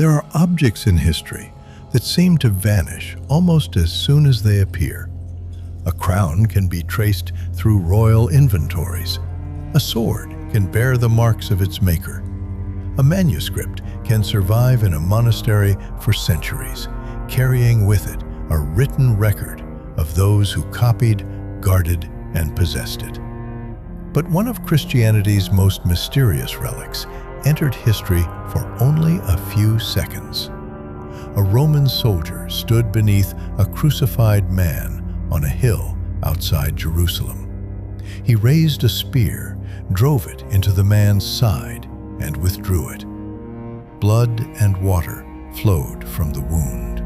There are objects in history that seem to vanish almost as soon as they appear. A crown can be traced through royal inventories. A sword can bear the marks of its maker. A manuscript can survive in a monastery for centuries, carrying with it a written record of those who copied, guarded, and possessed it. But one of Christianity's most mysterious relics entered history for only a few seconds. A Roman soldier stood beneath a crucified man on a hill outside Jerusalem. He raised a spear, drove it into the man's side, and withdrew it. Blood and water flowed from the wound.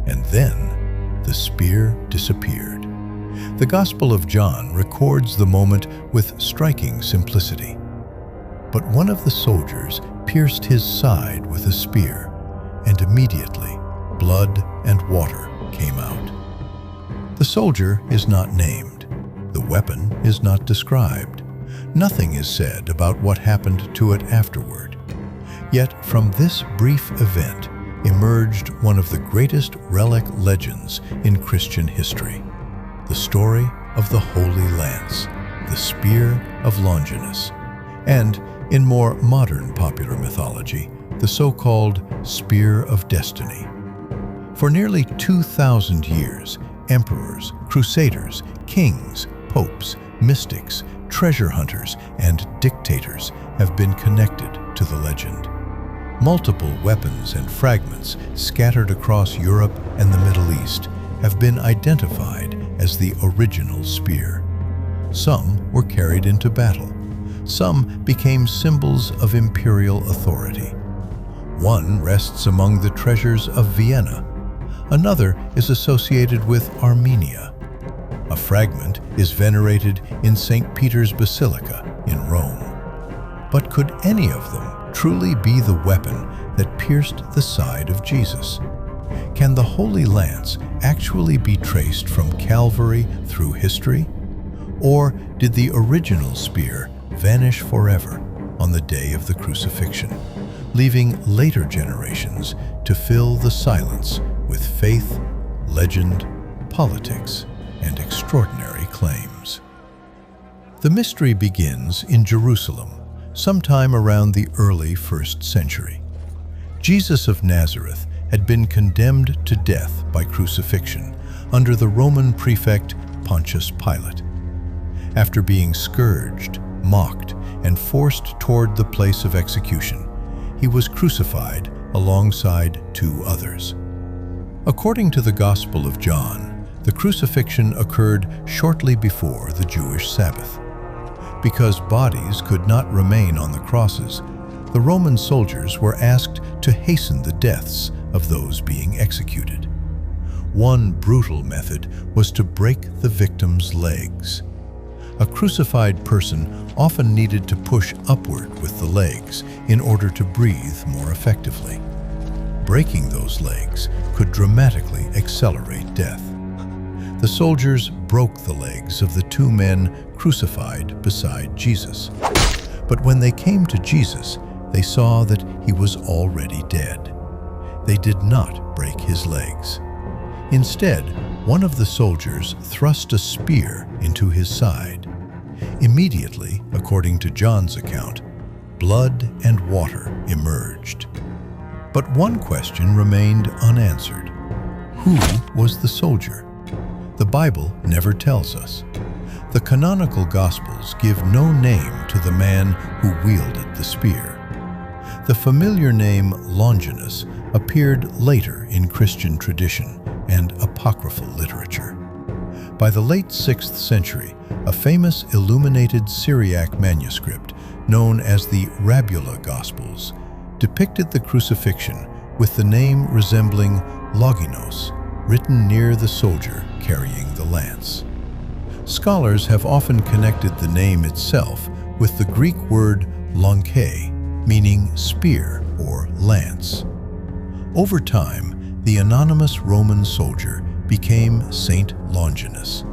And then the spear disappeared. The Gospel of John records the moment with striking simplicity. But one of the soldiers pierced his side with a spear, and immediately blood and water came out. The soldier is not named. The weapon is not described. Nothing is said about what happened to it afterward. Yet from this brief event emerged one of the greatest relic legends in Christian history, the story of the Holy Lance, the Spear of Longinus, and, in more modern popular mythology, the so-called Spear of Destiny. For nearly 2,000 years, emperors, crusaders, kings, popes, mystics, treasure hunters, and dictators have been connected to the legend. Multiple weapons and fragments scattered across Europe and the Middle East have been identified as the original spear. Some were carried into battle. Some became symbols of imperial authority. One rests among the treasures of Vienna. Another is associated with Armenia. A fragment is venerated in St. Peter's Basilica in Rome. But could any of them truly be the weapon that pierced the side of Jesus? Can the Holy Lance actually be traced from Calvary through history? Or did the original spear vanish forever on the day of the crucifixion, leaving later generations to fill the silence with faith, legend, politics, and extraordinary claims? The mystery begins in Jerusalem, sometime around the early 1st century. Jesus of Nazareth had been condemned to death by crucifixion under the Roman prefect Pontius Pilate. After being scourged, mocked, and forced toward the place of execution, he was crucified alongside 2 others. According to the Gospel of John, the crucifixion occurred shortly before the Jewish Sabbath. Because bodies could not remain on the crosses, the Roman soldiers were asked to hasten the deaths of those being executed. One brutal method was to break the victim's legs. A crucified person often needed to push upward with the legs in order to breathe more effectively. Breaking those legs could dramatically accelerate death. The soldiers broke the legs of the 2 men crucified beside Jesus. But when they came to Jesus, they saw that he was already dead. They did not break his legs. Instead, one of the soldiers thrust a spear into his side. Immediately, according to John's account, blood and water emerged. But one question remained unanswered. Who was the soldier? The Bible never tells us. The canonical Gospels give no name to the man who wielded the spear. The familiar name Longinus appeared later in Christian tradition and apocryphal literature. By the late 6th century, a famous illuminated Syriac manuscript known as the Rabula Gospels depicted the crucifixion with the name resembling Longinus written near the soldier carrying the lance. Scholars have often connected the name itself with the Greek word lonke, meaning spear or lance. Over time, the anonymous Roman soldier became Saint Longinus.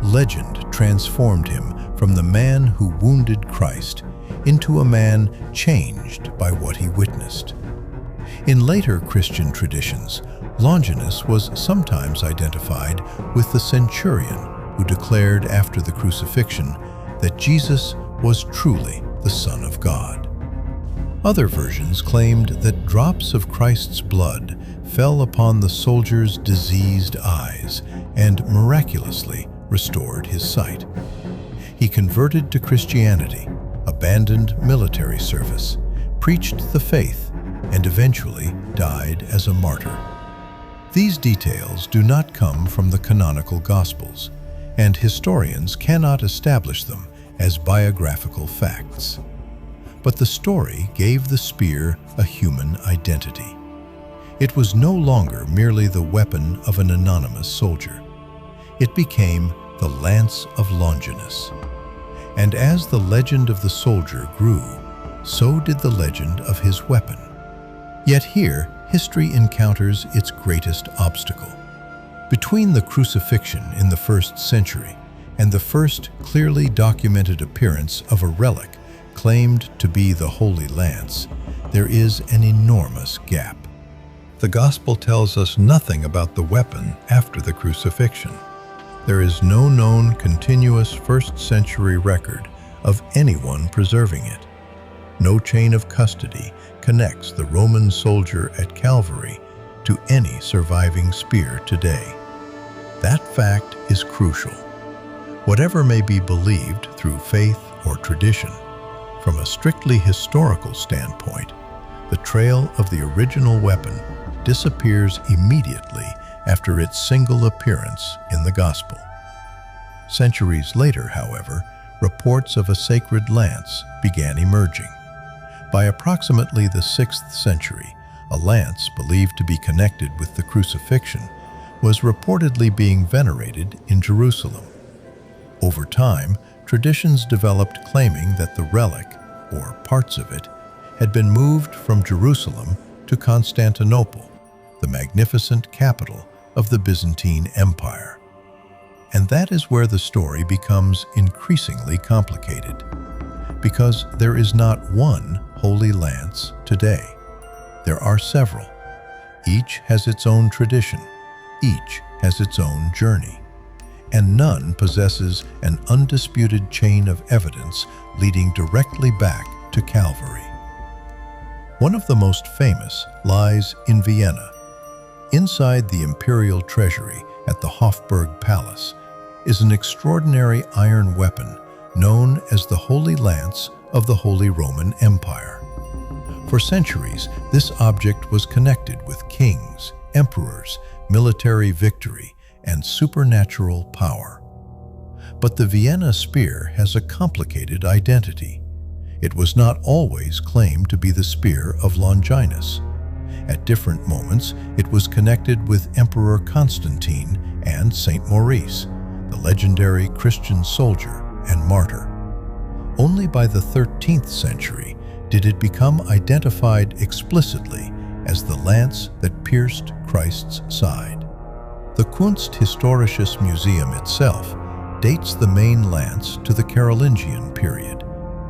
Legend transformed him from the man who wounded Christ into a man changed by what he witnessed. In later Christian traditions, Longinus was sometimes identified with the centurion who declared after the crucifixion that Jesus was truly the Son of God. Other versions claimed that drops of Christ's blood fell upon the soldier's diseased eyes and miraculously restored his sight. He converted to Christianity, abandoned military service, preached the faith, and eventually died as a martyr. These details do not come from the canonical Gospels, and historians cannot establish them as biographical facts. But the story gave the spear a human identity. It was no longer merely the weapon of an anonymous soldier. It became the lance of Longinus. And as the legend of the soldier grew, so did the legend of his weapon. Yet here, history encounters its greatest obstacle. Between the crucifixion in the 1st century and the first clearly documented appearance of a relic claimed to be the Holy Lance, there is an enormous gap. The Gospel tells us nothing about the weapon after the crucifixion. There is no known continuous 1st century record of anyone preserving it. No chain of custody connects the Roman soldier at Calvary to any surviving spear today. That fact is crucial. Whatever may be believed through faith or tradition, from a strictly historical standpoint, the trail of the original weapon disappears immediately after its single appearance in the Gospel. Centuries later, however, reports of a sacred lance began emerging. By approximately the 6th century, a lance believed to be connected with the crucifixion was reportedly being venerated in Jerusalem. Over time, traditions developed claiming that the relic, or parts of it, had been moved from Jerusalem to Constantinople, the magnificent capital of the Byzantine Empire. And that is where the story becomes increasingly complicated, because there is not one Holy Lance today. There are several. Each has its own tradition. Each has its own journey. And none possesses an undisputed chain of evidence leading directly back to Calvary. One of the most famous lies in Vienna. Inside the imperial treasury at the Hofburg Palace is an extraordinary iron weapon known as the Holy Lance of the Holy Roman Empire. For centuries, this object was connected with kings, emperors, military victory, and supernatural power. But the Vienna spear has a complicated identity. It was not always claimed to be the spear of Longinus. At different moments, it was connected with Emperor Constantine and Saint Maurice, the legendary Christian soldier and martyr. Only by the 13th century did it become identified explicitly as the lance that pierced Christ's side. The Kunsthistorisches Museum itself dates the main lance to the Carolingian period,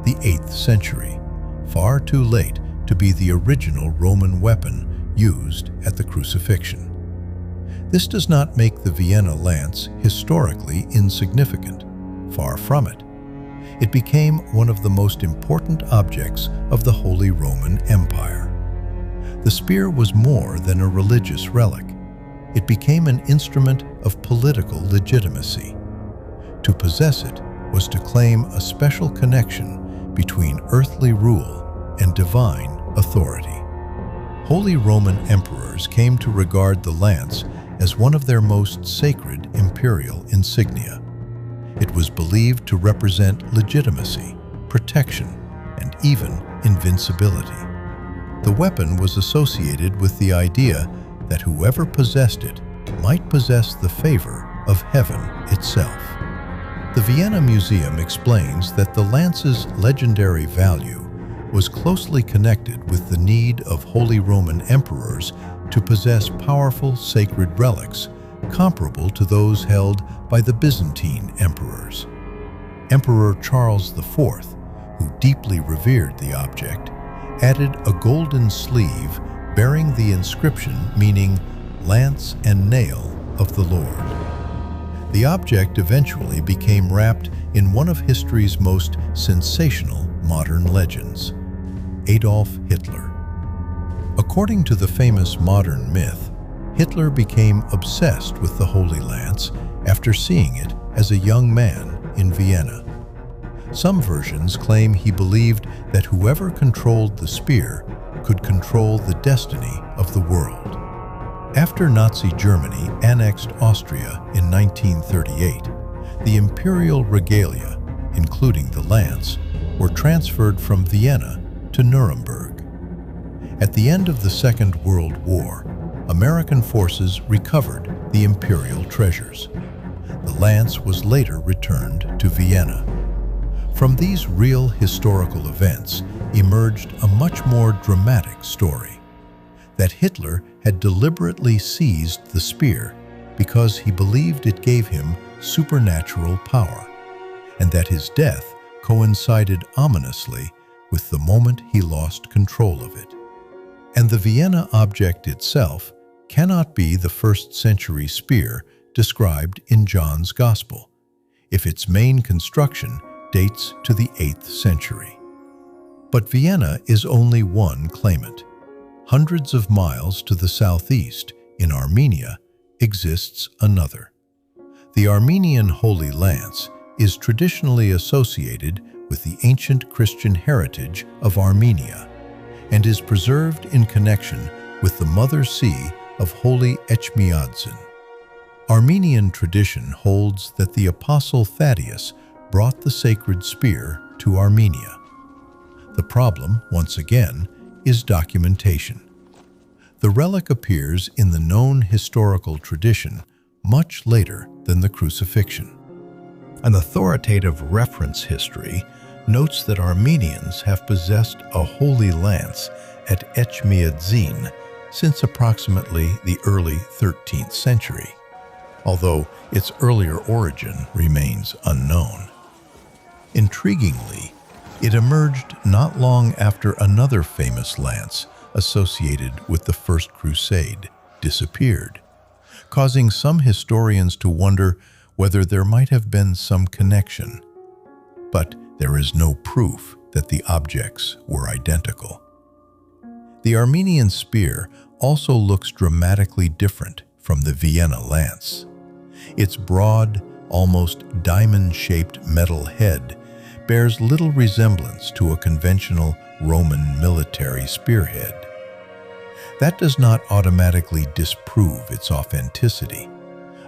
the 8th century, far too late to be the original Roman weapon used at the crucifixion. This does not make the Vienna lance historically insignificant. Far from it. It became one of the most important objects of the Holy Roman Empire. The spear was more than a religious relic. It became an instrument of political legitimacy. To possess it was to claim a special connection between earthly rule and divine authority. Holy Roman emperors came to regard the lance as one of their most sacred imperial insignia. It was believed to represent legitimacy, protection, and even invincibility. The weapon was associated with the idea that whoever possessed it might possess the favor of heaven itself. The Vienna Museum explains that the lance's legendary value was closely connected with the need of Holy Roman emperors to possess powerful sacred relics comparable to those held by the Byzantine emperors. Emperor Charles IV, who deeply revered the object, added a golden sleeve bearing the inscription meaning "Lance and Nail of the Lord." The object eventually became wrapped in one of history's most sensational modern legends: Adolf Hitler. According to the famous modern myth, Hitler became obsessed with the Holy Lance after seeing it as a young man in Vienna. Some versions claim he believed that whoever controlled the spear could control the destiny of the world. After Nazi Germany annexed Austria in 1938, the imperial regalia, including the lance, were transferred from Vienna to Nuremberg. At the end of the Second World War, American forces recovered the imperial treasures. The lance was later returned to Vienna. From these real historical events emerged a much more dramatic story: that Hitler had deliberately seized the spear because he believed it gave him supernatural power, and that his death coincided ominously with the moment he lost control of it. And the Vienna object itself cannot be the first-century spear described in John's Gospel, if its main construction dates to the 8th century. But Vienna is only one claimant. Hundreds of miles to the southeast, in Armenia, exists another. The Armenian Holy Lance is traditionally associated with the ancient Christian heritage of Armenia and is preserved in connection with the mother see of Holy Echmiadzin. Armenian tradition holds that the Apostle Thaddeus brought the sacred spear to Armenia. The problem, once again, is documentation. The relic appears in the known historical tradition much later than the crucifixion. An authoritative reference history notes that Armenians have possessed a holy lance at Echmiadzin since approximately the early 13th century, although its earlier origin remains unknown. Intriguingly, it emerged not long after another famous lance associated with the First Crusade disappeared, causing some historians to wonder whether there might have been some connection. But there is no proof that the objects were identical. The Armenian spear also looks dramatically different from the Vienna lance. Its broad, almost diamond-shaped metal head bears little resemblance to a conventional Roman military spearhead. That does not automatically disprove its authenticity.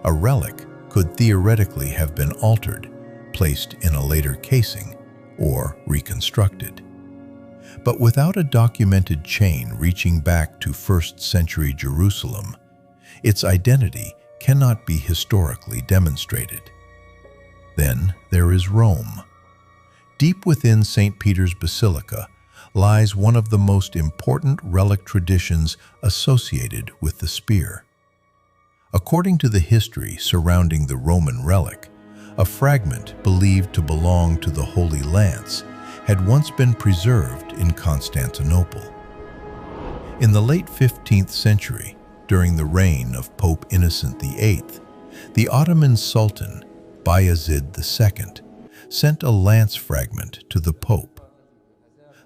A relic could theoretically have been altered, placed in a later casing, or reconstructed. But without a documented chain reaching back to first-century Jerusalem, its identity cannot be historically demonstrated. Then there is Rome. Deep within St. Peter's Basilica lies one of the most important relic traditions associated with the spear. According to the history surrounding the Roman relic, a fragment believed to belong to the Holy Lance had once been preserved in Constantinople. In the late 15th century, during the reign of Pope Innocent VIII, the Ottoman Sultan, Bayezid II, sent a lance fragment to the Pope.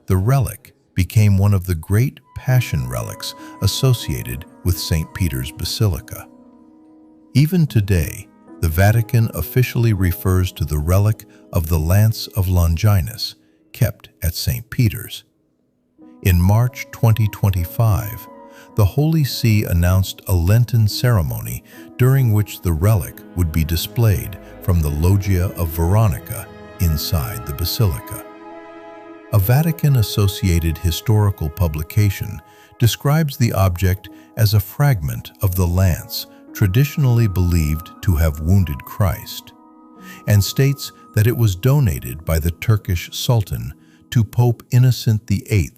The relic became one of the great Passion relics associated with St. Peter's Basilica. Even today, the Vatican officially refers to the relic of the Lance of Longinus, kept at St. Peter's. In March 2025, the Holy See announced a Lenten ceremony during which the relic would be displayed from the Loggia of Veronica inside the basilica. A Vatican-associated historical publication describes the object as a fragment of the lance traditionally believed to have wounded Christ, and states that it was donated by the Turkish Sultan to Pope Innocent VIII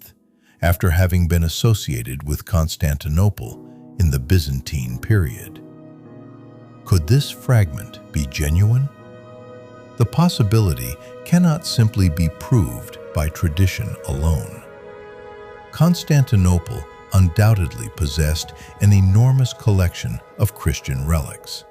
after having been associated with Constantinople in the Byzantine period. Could this fragment be genuine? The possibility cannot simply be proved by tradition alone. Constantinople undoubtedly possessed an enormous collection of Christian relics.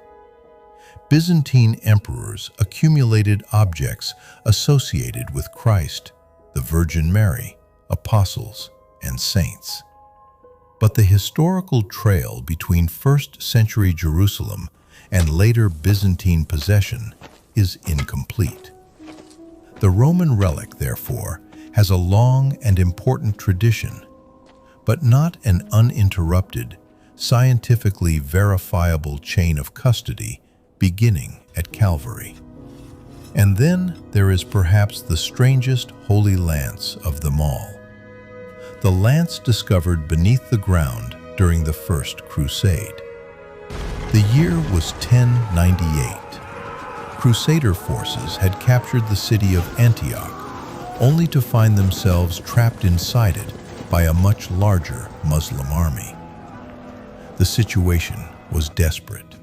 Byzantine emperors accumulated objects associated with Christ, the Virgin Mary, apostles, and saints. But the historical trail between 1st century Jerusalem and later Byzantine possession is incomplete. The Roman relic, therefore, has a long and important tradition, but not an uninterrupted, scientifically verifiable chain of custody beginning at Calvary. And then there is perhaps the strangest holy lance of them all. The lance discovered beneath the ground during the First Crusade. The year was 1098. Crusader forces had captured the city of Antioch, only to find themselves trapped inside it by a much larger Muslim army. The situation was desperate.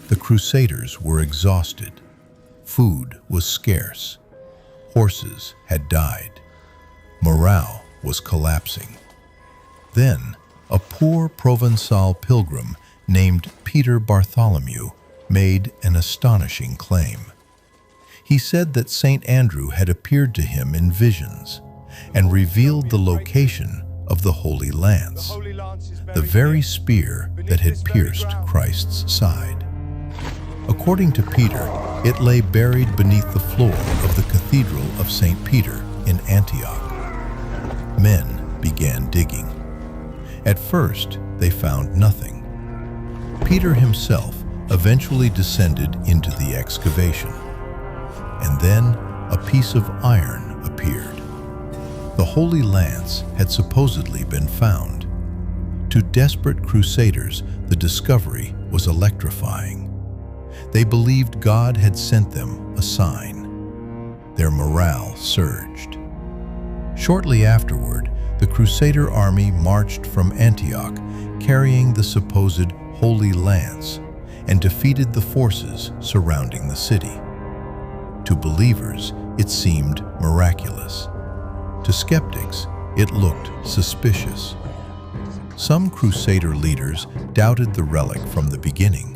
The Crusaders were exhausted. Food was scarce. Horses had died. Morale was collapsing. Then, a poor Provençal pilgrim named Peter Bartholomew made an astonishing claim. He said that St. Andrew had appeared to him in visions and revealed the location of the Holy Lance, the very spear that had pierced Christ's side. According to Peter, it lay buried beneath the floor of the Cathedral of St. Peter in Antioch. Men began digging. At first, they found nothing. Peter himself eventually descended into the excavation. And then a piece of iron appeared. The Holy Lance had supposedly been found. To desperate crusaders, the discovery was electrifying. They believed God had sent them a sign. Their morale surged. Shortly afterward, the Crusader army marched from Antioch, carrying the supposed Holy Lance, and defeated the forces surrounding the city. To believers, it seemed miraculous. To skeptics, it looked suspicious. Some Crusader leaders doubted the relic from the beginning.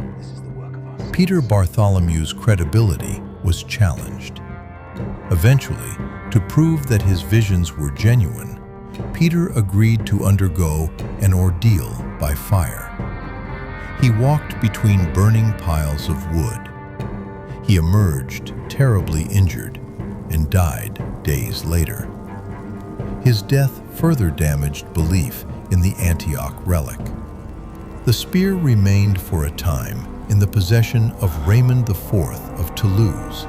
Peter Bartholomew's credibility was challenged. Eventually, to prove that his visions were genuine, Peter agreed to undergo an ordeal by fire. He walked between burning piles of wood. He emerged terribly injured and died days later. His death further damaged belief in the Antioch relic. The spear remained for a time in the possession of Raymond IV of Toulouse,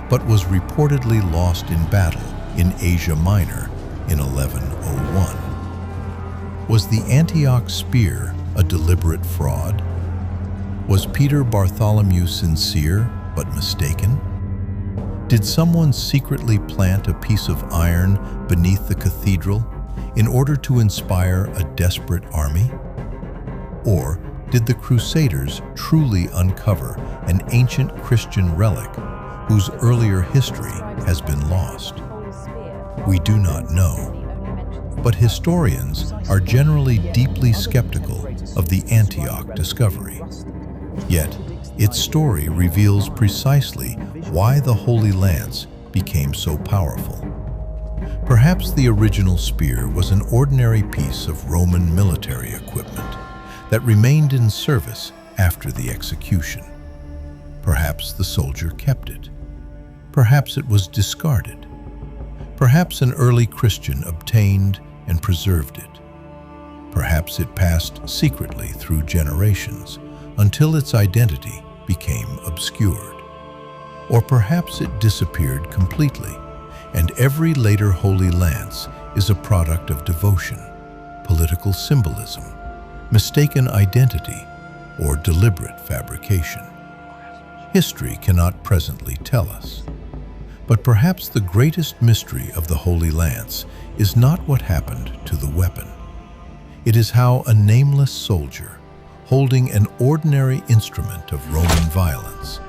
but was reportedly lost in battle in Asia Minor in 1101. Was the Antioch spear a deliberate fraud? Was Peter Bartholomew sincere but mistaken? Did someone secretly plant a piece of iron beneath the cathedral in order to inspire a desperate army? Or did the Crusaders truly uncover an ancient Christian relic whose earlier history has been lost? We do not know, but historians are generally deeply skeptical of the Antioch discovery. Yet, its story reveals precisely why the Holy Lance became so powerful. Perhaps the original spear was an ordinary piece of Roman military equipment that remained in service after the execution. Perhaps the soldier kept it. Perhaps it was discarded. Perhaps an early Christian obtained and preserved it. Perhaps it passed secretly through generations until its identity became obscured. Or perhaps it disappeared completely, and every later Holy Lance is a product of devotion, political symbolism, mistaken identity, or deliberate fabrication. History cannot presently tell us. But perhaps the greatest mystery of the Holy Lance is not what happened to the weapon. It is how a nameless soldier, holding an ordinary instrument of Roman violence,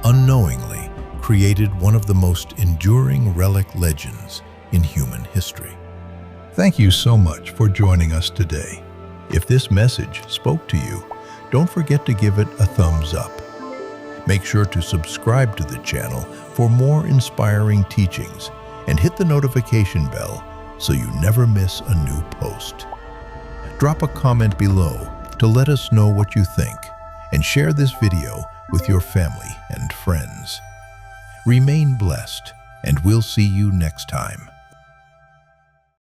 unknowingly created one of the most enduring relic legends in human history. Thank you so much for joining us today. If this message spoke to you, don't forget to give it a thumbs up. Make sure to subscribe to the channel for more inspiring teachings and hit the notification bell so you never miss a new post. Drop a comment below to let us know what you think and share this video with your family and friends. Remain blessed, and we'll see you next time.